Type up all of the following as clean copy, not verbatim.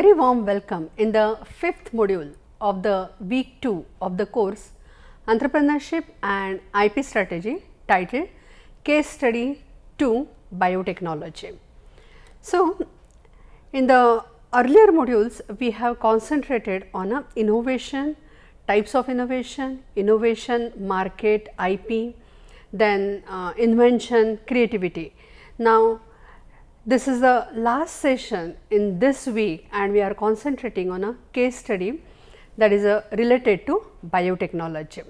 very warm welcome in the 5th module of the week 2 of the course Entrepreneurship and IP Strategy, titled Case Study 2 Biotechnology. So, in the earlier modules we have concentrated on innovation, types of innovation, innovation, market, IP, then invention, creativity. Now, this is the last session in this week and we are concentrating on a case study that is related to biotechnology,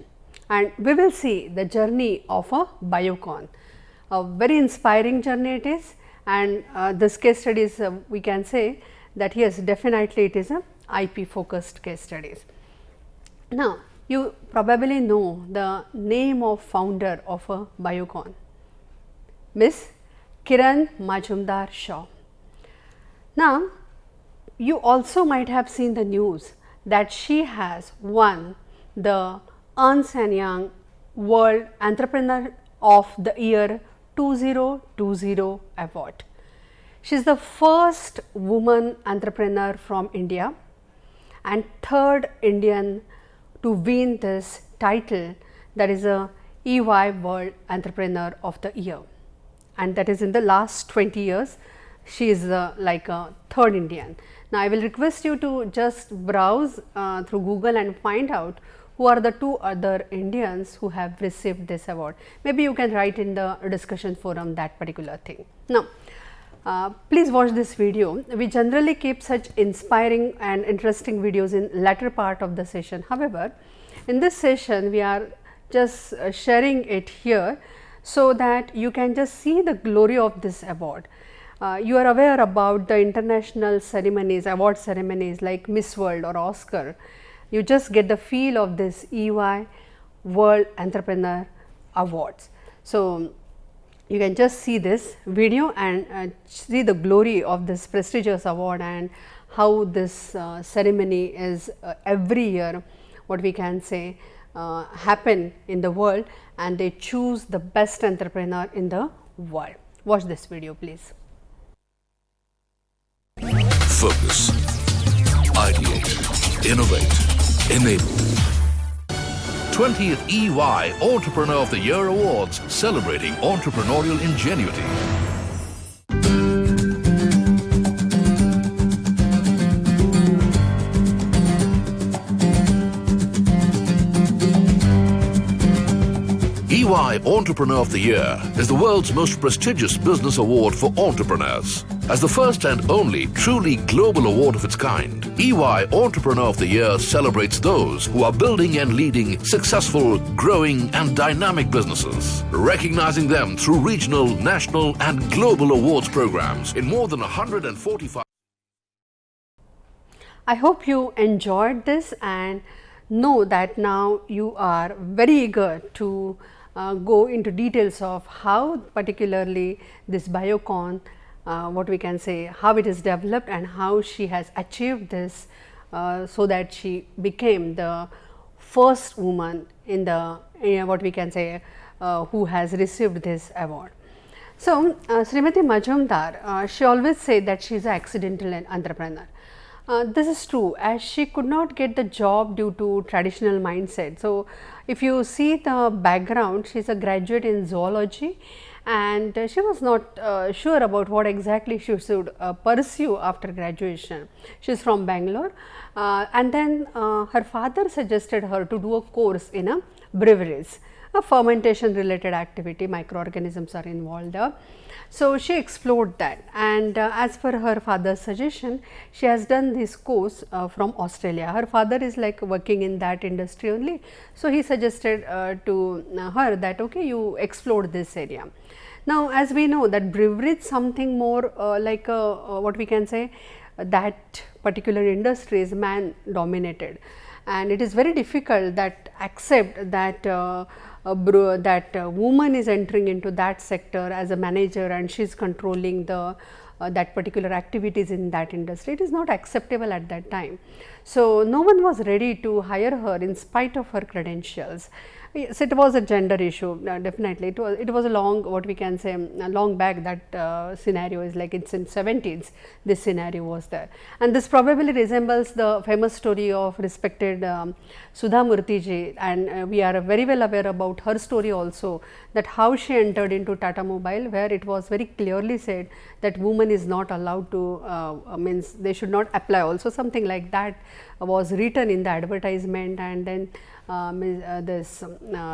and we will see the journey of a biocon. A very inspiring journey it is, and this case study is we can say that yes, definitely it is a IP focused case studies. Now, you probably know the name of founder of a biocon, Miss Kiran Majumdar-Shaw. Now, you also might have seen the news that she has won the Ernst & Young World Entrepreneur of the Year 2020 award. She is the first woman entrepreneur from India and third Indian to win this title, that is a EY World Entrepreneur of the Year, and that is in the last 20 years she is like a third Indian. Now, I will request you to just browse through Google and find out who are the two other Indians who have received this award. Maybe you can write in the discussion forum that particular thing. Now, please watch this video. We generally keep such inspiring and interesting videos in latter part of the session. However, in this session we are just sharing it here so that you can just see the glory of this award. You are aware about the international ceremonies, award ceremonies like Miss World or Oscar. You just get the feel of this EY World Entrepreneur Awards. So, you can just see this video and see the glory of this prestigious award and how this ceremony is every year, what we can say, happen in the world, and they choose the best entrepreneur in the world. Watch this video please. Focus, ideate, innovate, enable. 20th EY Entrepreneur of the Year Awards, celebrating entrepreneurial ingenuity. EY Entrepreneur of the Year is the world's most prestigious business award for entrepreneurs. As the first and only truly global award of its kind, EY Entrepreneur of the Year celebrates those who are building and leading successful, growing and dynamic businesses, recognizing them through regional, national and global awards programs in more than 145. I hope you enjoyed this and know that now you are very eager to go into details of how particularly this biocon, what we can say, how it is developed and how she has achieved this so that she became the first woman in the what we can say who has received this award. So, Srimati Majumdar, she always said that she is an accidental entrepreneur. This is true, as she could not get the job due to traditional mindset. So, if you see the background, she is a graduate in zoology and she was not sure about what exactly she should pursue after graduation. She is from Bangalore and then her father suggested her to do a course in a breweries, a fermentation related activity, microorganisms are involved there. So, she explored that, and as per her father's suggestion, she has done this course from Australia. Her father is like working in that industry only. So, he suggested to her that okay, you explore this area. Now, as we know that brewery is something more like what we can say, that particular industry is man dominated, and it is very difficult that accept that woman is entering into that sector as a manager and she is controlling the that particular activities in that industry. It is not acceptable at that time. So, no one was ready to hire her in spite of her credentials. Yes, it was a gender issue, definitely. It was a long, what we can say, a long back. That scenario is like it's in 70s. This scenario was there, and this probably resembles the famous story of respected Sudha Murthy ji, and we are very well aware about her story also. That how she entered into Tata Mobile, where it was very clearly said that woman is not allowed to means they should not apply. Also, something like that was written in the advertisement, and then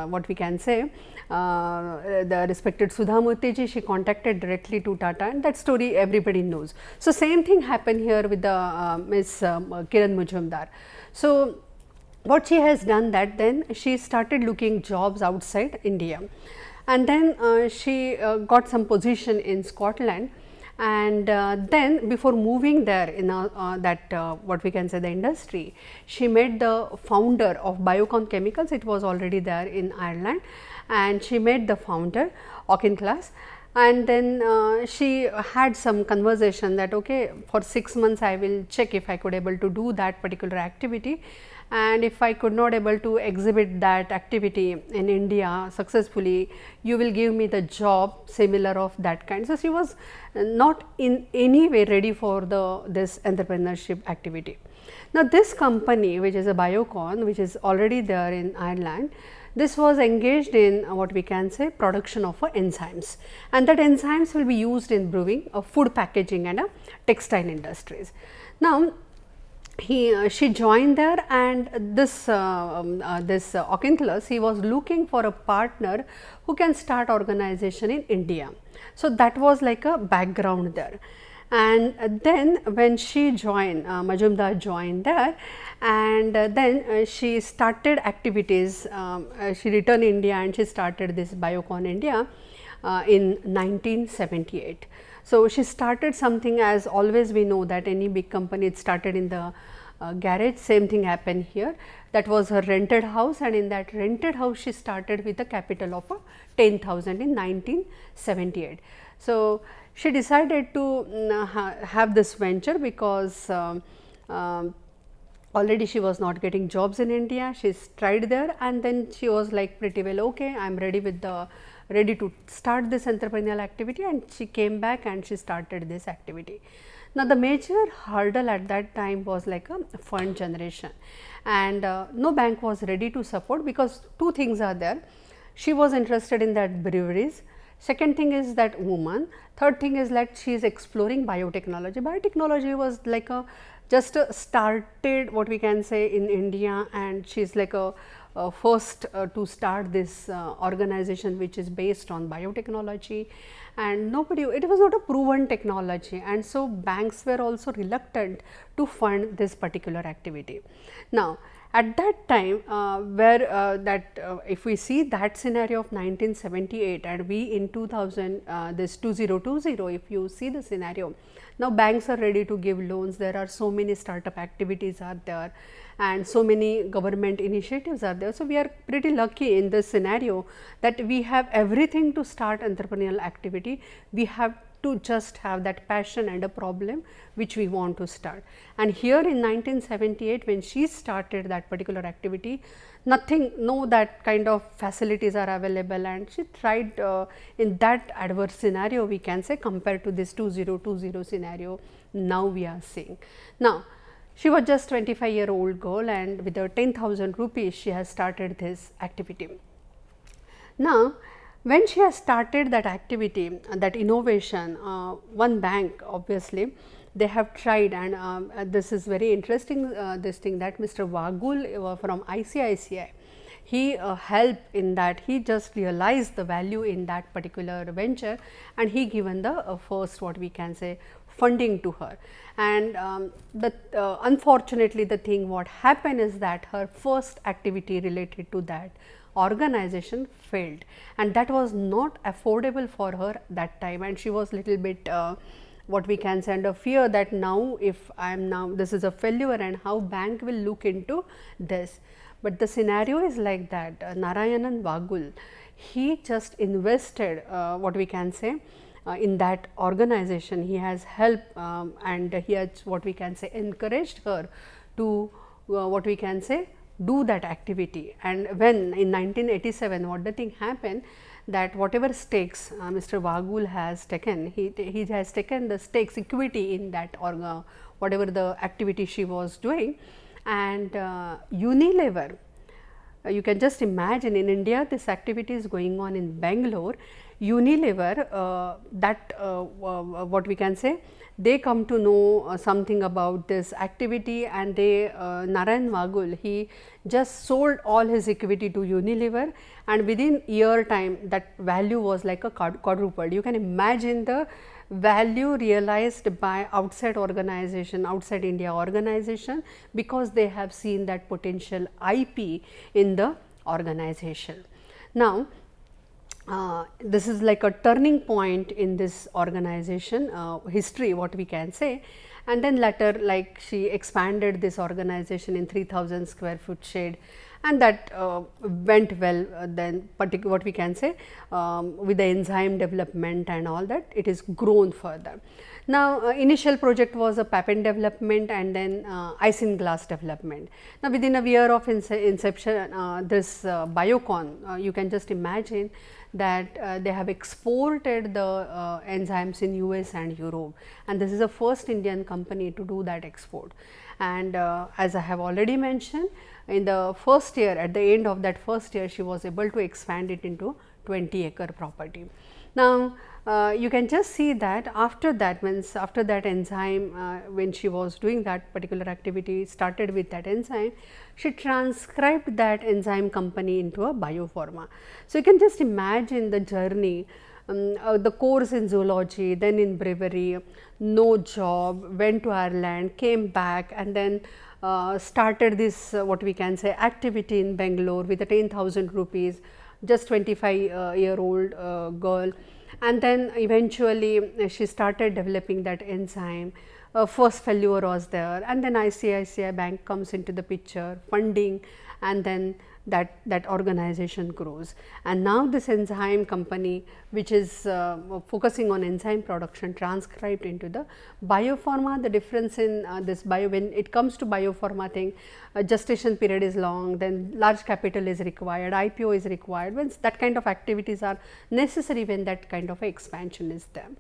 what we can say, the respected Sudha Murthy ji, she contacted directly to Tata, and that story everybody knows. So, same thing happened here with the Miss Kiran Majumdar. So, what she has done, that then she started looking jobs outside India, and then she got some position in Scotland. And then before moving there in what we can say the industry, she met the founder of Biocon Chemicals. It was already there in Ireland, and she met the founder Auchincloss, and then she had some conversation that okay, for 6 months I will check if I could able to do that particular activity, and if I could not able to exhibit that activity in India successfully, you will give me the job similar of that kind. So, she was not in any way ready for this entrepreneurship activity. Now, this company, which is a Biocon, which is already there in Ireland, this was engaged in what we can say production of enzymes, and that enzymes will be used in brewing, food packaging and textile industries. Now, she joined there, and this Auchincloss, he was looking for a partner who can start organization in India. So, that was like a background there. And then when she joined, Majumdar joined there, and then she started activities. She returned India and she started this Biocon India in 1978. So, she started something, as always we know that any big company, it started in the garage. Same thing happened here. That was her rented house, and in that rented house she started with a capital of 10,000 in 1978. So, she decided to have this venture because already she was not getting jobs in India. She tried there, and then she was like pretty well, okay, I am ready to start this entrepreneurial activity, and she came back and she started this activity. Now, the major hurdle at that time was like a fund generation, and no bank was ready to support, because two things are there. She was interested in that breweries. Second thing is that woman. Third thing is that she is exploring biotechnology. Biotechnology was like a just started, what we can say, in India, and she is like a first to start this organization which is based on biotechnology, and nobody, it was not a proven technology, and so banks were also reluctant to fund this particular activity. Now, at that time if we see that scenario of 1978 and we in 2000 this 2020, if you see the scenario, now banks are ready to give loans. There are so many startup activities are there, and so many government initiatives are there. So, we are pretty lucky in this scenario that we have everything to start entrepreneurial activity. We have to just have that passion and a problem which we want to start. And here in 1978, when she started that particular activity, nothing, no that kind of facilities are available, and she tried in that adverse scenario, we can say, compared to this 2020 scenario now we are seeing. Now, she was just 25-year-old girl, and with her 10,000 rupees she has started this activity. Now, when she has started that activity, that innovation, one bank obviously they have tried, and this is very interesting this thing that Mr. Vagul from ICICI, he helped in that. He just realized the value in that particular venture, and he given the first, what we can say, funding to her. And unfortunately, the thing what happened is that her first activity related to that organization failed, and that was not affordable for her that time, and she was little bit what we can say under fear that now if I am now this is a failure and how bank will look into this. But the scenario is like that. Narayanan Vagul, he just invested what we can say in that organization. He has helped and he has what we can say encouraged her to what we can say do that activity. And when in 1987 what the thing happened, that whatever stakes Mr. Vagul has taken, he has taken the stakes equity in that whatever the activity she was doing. And Unilever, you can just imagine, in India this activity is going on in Bangalore. Unilever, what we can say, they come to know something about this activity, and they Narayan Vagul, he just sold all his equity to Unilever, and within year time that value was like a quadrupled. You can imagine the value realized by outside organization, outside India organization, because they have seen that potential IP in the organization. Now, this is like a turning point in this organization history, what we can say. And then later, like, she expanded this organization in 3000 square foot shed, and that went well. Then what we can say, with the enzyme development and all that, it is grown further. Now, initial project was a patent development, and then ice glass development. Now, within a year of inception, this Biocon, you can just imagine that they have exported the enzymes in US and Europe, and this is the first Indian company to do that export. And as I have already mentioned, in the first year, at the end of that first year, she was able to expand it into 20-acre property. Now, you can just see that after that, means after that enzyme, when she was doing that particular activity, started with that enzyme, she transcribed that enzyme company into a biopharma. So, you can just imagine the journey, the course in zoology, then in brewery, no job, went to Ireland, came back, and then started this what we can say activity in Bangalore with a 10,000 rupees, just 25-year-old girl. And then eventually she started developing that enzyme. First failure was there, and then ICICI Bank comes into the picture, funding, and then that organization grows. And now this enzyme company, which is focusing on enzyme production, transcribed into the biopharma. The difference in this when it comes to biopharma thing, gestation period is long, then large capital is required, IPO is required, when that kind of activities are necessary when that kind of expansion is there.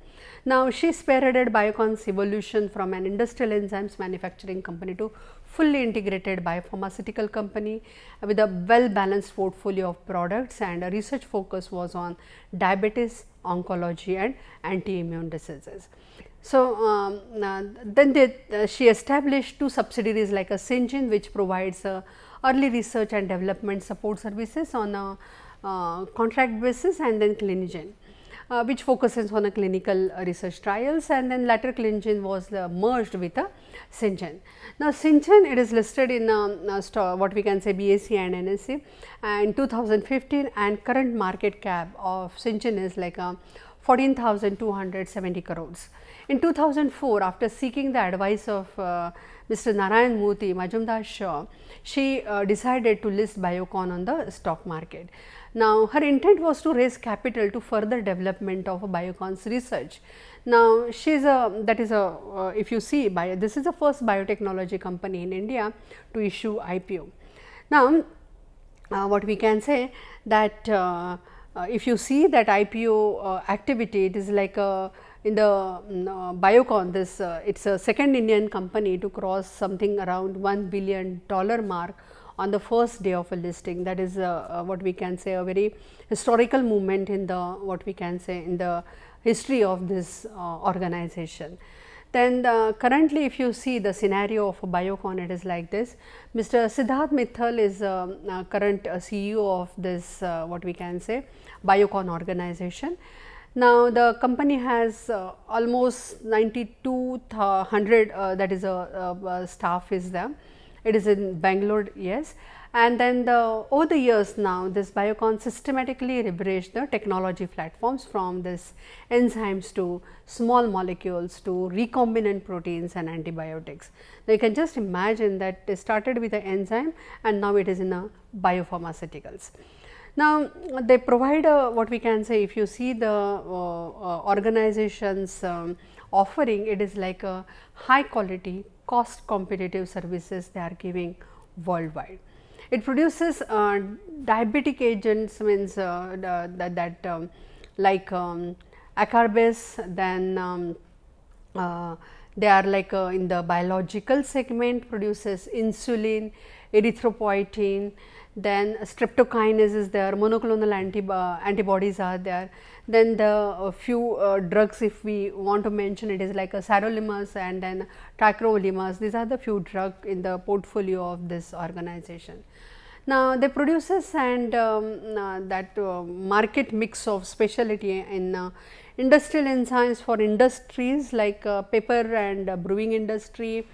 Now, she spearheaded Biocon's evolution from an industrial enzymes manufacturing company to fully integrated biopharmaceutical company with a well balanced portfolio of products, and a research focus was on diabetes, oncology and anti-immune diseases. So, then she established two subsidiaries like a Syngene, which provides early research and development support services on a contract basis, and then Clinigen, which focuses on a clinical research trials, and then later Clinigen was merged with a Syngene. Now, Syngene, it is listed in what we can say BSE and NSE in 2015, and current market cap of Syngene is like 14,270 crores. In 2004, after seeking the advice of Mr. Narayan Murthy Majumdar Shaw, she decided to list Biocon on the stock market. Now, her intent was to raise capital to further development of Biocon's research. Now, she is if you see, this is the first biotechnology company in India to issue IPO. Now, what we can say that if you see that IPO activity, it is like in the Biocon, this it's a second Indian company to cross something around $1 billion mark on the first day of a listing. That is what we can say a very historical movement in the what we can say in the history of this organization. Then currently, if you see the scenario of Biocon, it is like this. Mr. Siddharth Mittal is current CEO of this what we can say Biocon organization. Now, the company has almost 9,200 that is staff is there. It is in Bangalore, yes. And then over the years now, this Biocon systematically leveraged the technology platforms from this enzymes to small molecules to recombinant proteins and antibiotics. Now, you can just imagine that they started with the enzyme and now it is in a biopharmaceuticals. Now, they provide what we can say, if you see the organization's offering, it is like a high quality, cost competitive services they are giving worldwide. It produces diabetic agents, means like acarbase, then they are like in the biological segment, produces insulin, erythropoietin, then streptokinase is there, monoclonal antibodies are there. Then the few drugs, if we want to mention, it is like a sirolimus and then tacrolimus. These are the few drugs in the portfolio of this organization. Now, they produces and that market mix of specialty in industrial enzymes for industries like paper and brewing industry,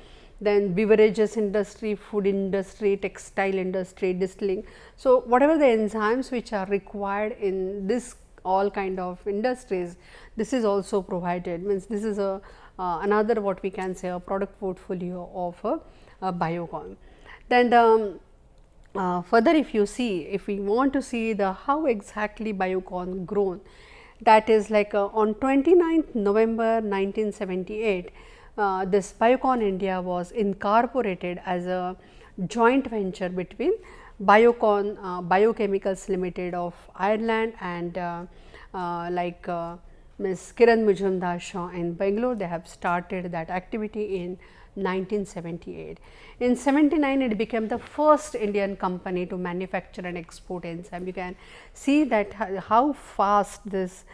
then beverages industry, food industry, textile industry, distilling. So, whatever the enzymes which are required in this all kind of industries, this is also provided, means this is a another what we can say a product portfolio of a Biocon. Then the further, if you see, if we want to see the how exactly Biocon grown, that is like on 29th November 1978, this Biocon India was incorporated as a joint venture between Biocon Biochemicals Limited of Ireland and like Ms. Kiran Majumdar Shaw in Bangalore. They have started that activity in 1978. In 79, it became the first Indian company to manufacture and export enzyme. You can see that how fast this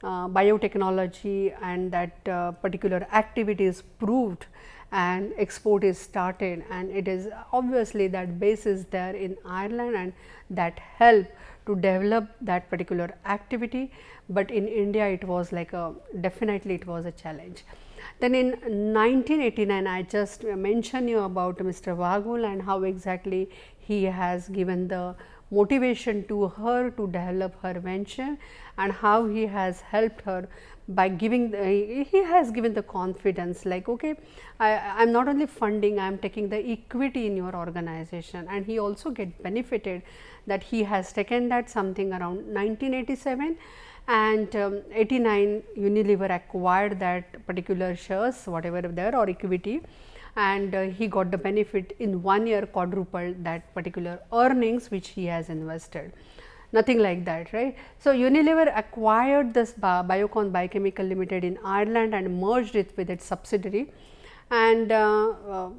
biotechnology and that particular activity is proved and export is started, and it is obviously that base is there in Ireland and that help to develop that particular activity, but in India it was like a definitely it was a challenge. Then in 1989, I just mentioned you about Mr. Vagul and how exactly he has given the motivation to her to develop her venture and how he has helped her by giving he has given the confidence like okay, I am not only funding, I am taking the equity in your organization, and he also get benefited that he has taken that something around 1987. And 89 Unilever acquired that particular shares whatever there or equity, and he got the benefit in 1 year quadrupled that particular earnings which he has invested, nothing like that, right. So, Unilever acquired this Biocon Biochemical Limited in Ireland and merged it with its subsidiary, and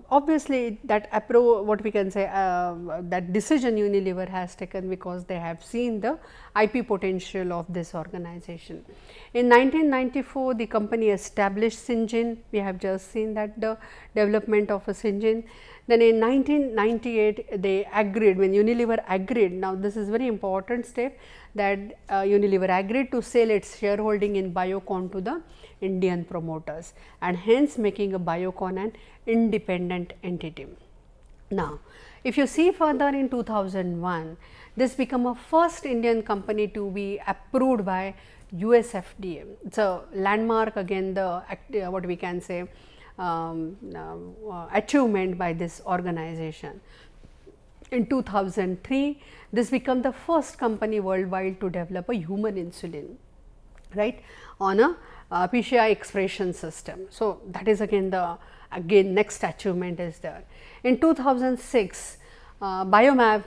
obviously that what we can say that decision Unilever has taken because they have seen the IP potential of this organization. In 1994, the company established Syngene. We have just seen that the development of a Syngene. Then in 1998, they agreed, when Unilever agreed, now this is very important step, that Unilever agreed to sell its shareholding in Biocon to the Indian promoters, and hence making a Biocon an independent entity. Now, if you see further in 2001, this became a first Indian company to be approved by US FDA. It is a landmark again, the what we can say achievement by this organization. In 2003, this became the first company worldwide to develop a human insulin, right, on a PCI expression system. So, that is again the next achievement is there. In 2006, Biomab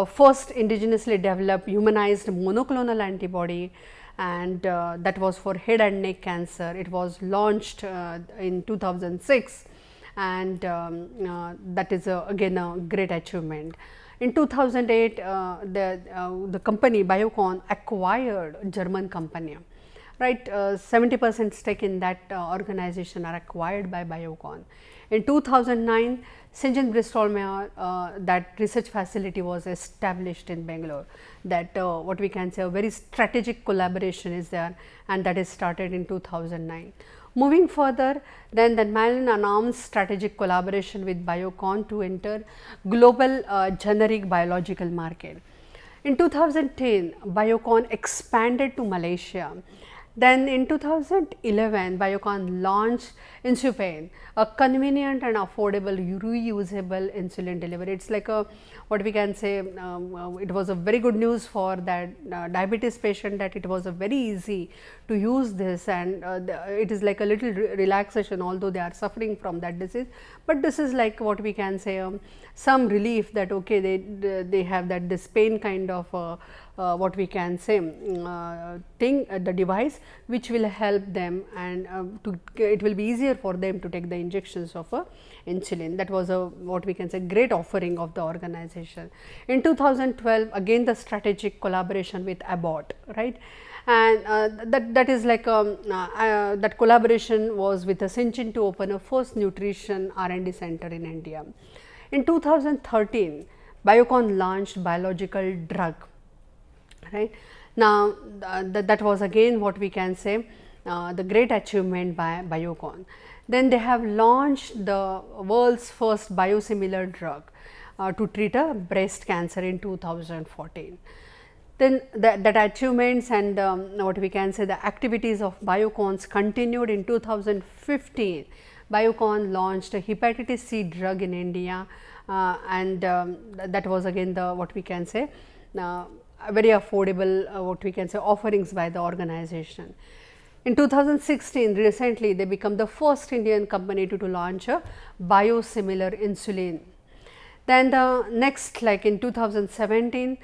first indigenously developed humanized monoclonal antibody, and that was for head and neck cancer. It was launched in 2006, and that is again a great achievement. In 2008, the company Biocon acquired a German company, right, 70% stake in that organization are acquired by Biocon. In 2009, Syngene Bristol Myers, that research facility was established in Bangalore, that what we can say a very strategic collaboration is there, and that is started in 2009. Moving further, then the Mylan announced strategic collaboration with Biocon to enter global generic biological market. In 2010, Biocon expanded to Malaysia, Then in 2011, Biocon launched Insupain, a convenient and affordable reusable insulin delivery. It's like a, what we can say, it was a very good news for that diabetes patient, that it was a very easy to use this, and it is like a little relaxation, although they are suffering from that disease. But this is like what we can say, some relief that okay, they have that this pain kind of what we can say thing, the device which will help them, and it will be easier for them to take the injections of insulin. That was a, what we can say, great offering of the organization. In 2012, again the strategic collaboration with Abbott, right, and that is like that collaboration was with Syngene to open a first nutrition R&D center in India. In 2013, Biocon launched biological drug. Right now, that was again what we can say the great achievement by Biocon. Then they have launched the world's first biosimilar drug to treat a breast cancer in 2014. Then that achievements and what we can say, the activities of Biocons continued in 2015. Biocon launched a hepatitis C drug in India, and that was again the, what we can say, very affordable, what we can say, offerings by the organization. In 2016, recently they become the first Indian company to launch a biosimilar insulin. Then the next, like in 2017,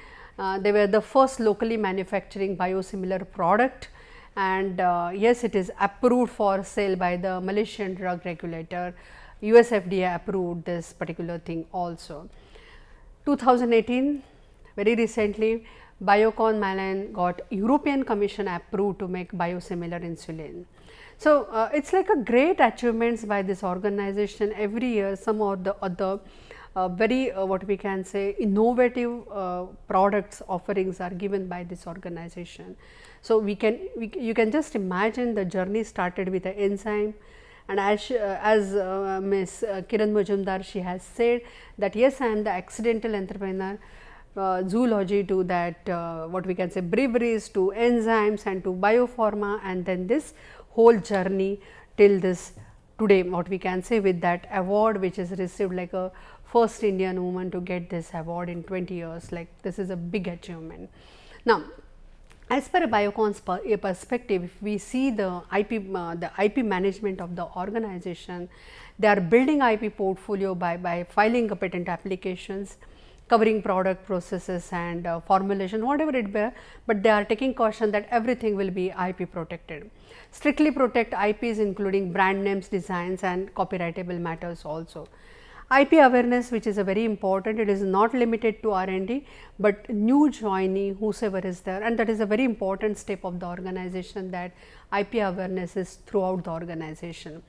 they were the first locally manufacturing biosimilar product, and yes, it is approved for sale by the Malaysian drug regulator. US FDA approved this particular thing also. 2018, very recently, Biocon Malan got European Commission approved to make biosimilar insulin. So, it is like a great achievements by this organization. Every year some of the other very what we can say, innovative products offerings are given by this organization. So, you can just imagine the journey started with an enzyme, and as Ms. Kiran Majumdar, she has said that yes, I am the accidental entrepreneur. Zoology to that what we can say, breweries to enzymes and to biopharma, and then this whole journey till this today, what we can say, with that award which is received, like a first Indian woman to get this award in 20 years, like this is a big achievement. Now, as per Biocon's perspective, if we see the IP management of the organization, they are building IP portfolio by filing a patent applications, covering product processes and formulation, whatever it be, but they are taking caution that everything will be IP protected. Strictly protect IPs including brand names, designs and copyrightable matters also. IP awareness, which is a very important, it is not limited to R&D, but new joinee, whosoever is there, and that is a very important step of the organization, that IP awareness is throughout the organization.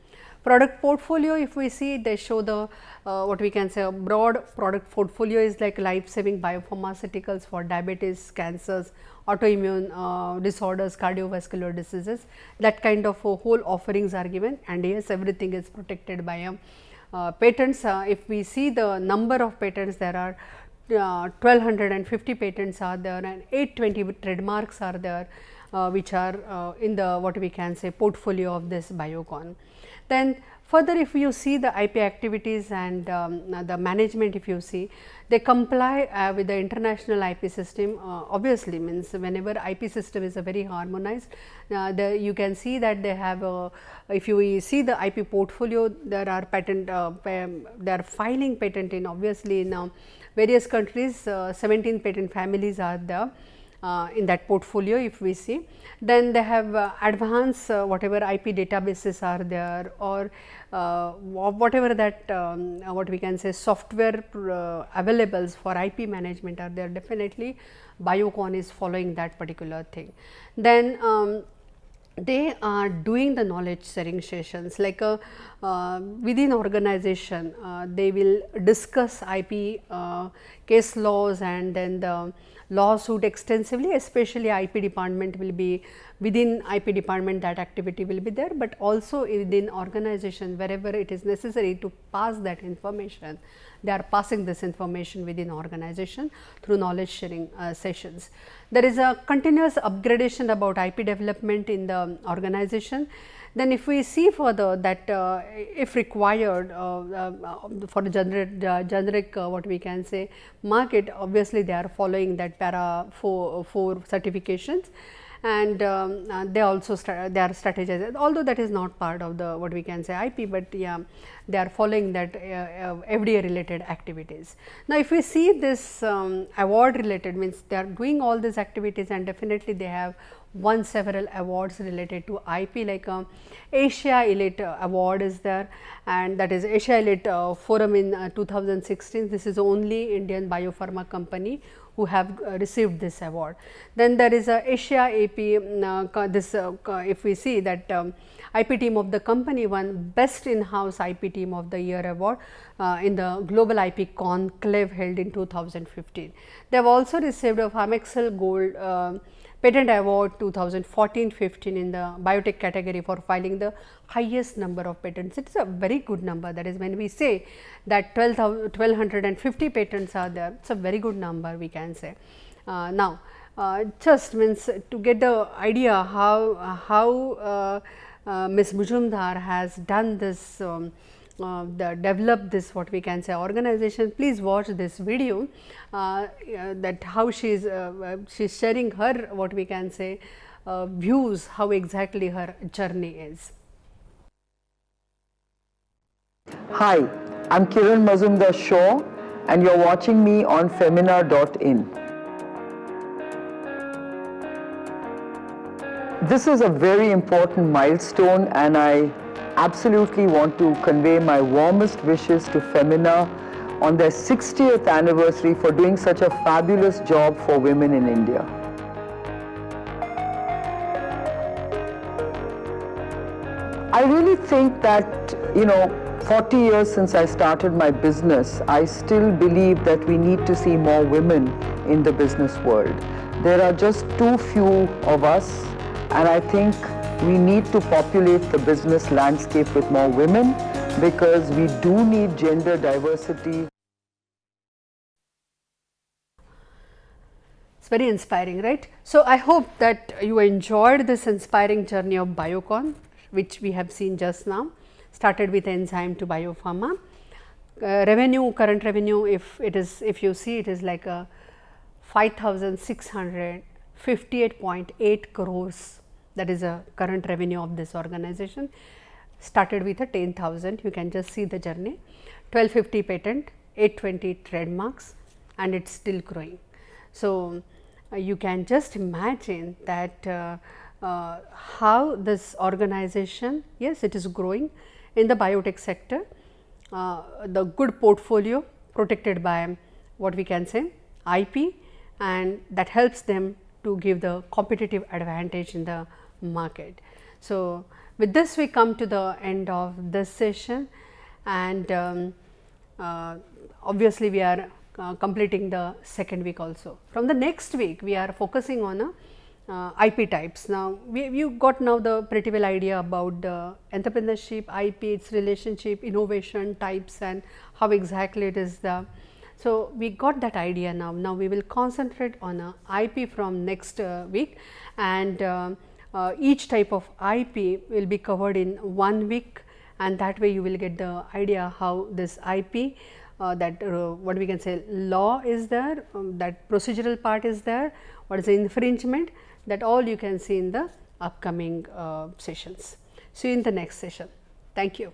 Product portfolio, if we see, they show the what we can say, a broad product portfolio is like life saving biopharmaceuticals for diabetes, cancers, autoimmune disorders, cardiovascular diseases, that kind of whole offerings are given, and yes, everything is protected by patents. If we see the number of patents, there are 1250 patents are there, and 820 trademarks are there, which are in the what we can say portfolio of this Biocon. Then further, if you see the IP activities and the management, if you see, they comply with the international IP system. Obviously, means whenever IP system is a very harmonized, you can see that they have if you see the IP portfolio, there are patent, they are filing patent in, obviously in various countries, 17 patent families are there. In that portfolio, if we see, then they have advanced whatever IP databases are there, or whatever that what we can say software availables for IP management are there. Definitely Biocon is following that particular thing. Then they are doing the knowledge sharing sessions, like within organization, they will discuss IP case laws, and then the lawsuit extensively, especially IP department will be within IP department, that activity will be there, but also within organization, wherever it is necessary to pass that information, they are passing this information within organization through knowledge sharing sessions. There is a continuous upgradation about IP development in the organization. Then if we see further that if required for the generic what we can say market, obviously they are following that para 4 certifications, and they also they are strategizing, although that is not part of the what we can say IP, but yeah, they are following that FDA related activities. Now, if we see this award related, means they are doing all these activities, and definitely they have won several awards related to IP, like Asia Elite Award is there, and that is Asia Elite Forum in 2016. This is the only Indian biopharma company who have received this award. Then there is a Asia AP, if we see that IP team of the company won Best In-House IP Team of the Year award in the Global IP Conclave held in 2015. They have also received a Pharmexcel Gold Patent Award 2014-15 in the biotech category for filing the highest number of patents. It is a very good number. That is, when we say that 1250 patents are there, it is a very good number, we can say. Now, just means to get the idea how Ms. Mujumdar has done this, developed this what we can say organization. Please watch this video that how she is sharing her what we can say views, how exactly her journey is. Hi, I'm Kiran Mazumdar Shaw, and you're watching me on Femina.in. This is a very important milestone, and I absolutely want to convey my warmest wishes to Femina on their 60th anniversary for doing such a fabulous job for women in India. I really think that, 40 years since I started my business, I still believe that we need to see more women in the business world. There are just too few of us, and I think we need to populate the business landscape with more women, because we do need gender diversity. It's very inspiring, right? So, I hope that you enjoyed this inspiring journey of Biocon, which we have seen just now, started with enzyme to biopharma. Current revenue, if you see, it is like a 5,658.8 crores. That is a current revenue of this organization. Started with a 10,000, you can just see the journey, 1250 patent, 820 trademarks, and it's still growing. So, you can just imagine that how this organization, yes, it is growing in the biotech sector, the good portfolio protected by what we can say IP, and that helps them to give the competitive advantage in the market. So, with this we come to the end of this session, and obviously we are completing the second week also. From the next week we are focusing on IP types. Now, you got now the pretty well idea about the entrepreneurship, IP, its relationship, innovation types, and how exactly it is the. So, we got that idea now. Now, we will concentrate on IP from next week, and each type of IP will be covered in 1 week, and that way you will get the idea how this IP that what we can say law is there, that procedural part is there, what is the infringement, that all you can see in the upcoming sessions. See you in the next session. Thank you.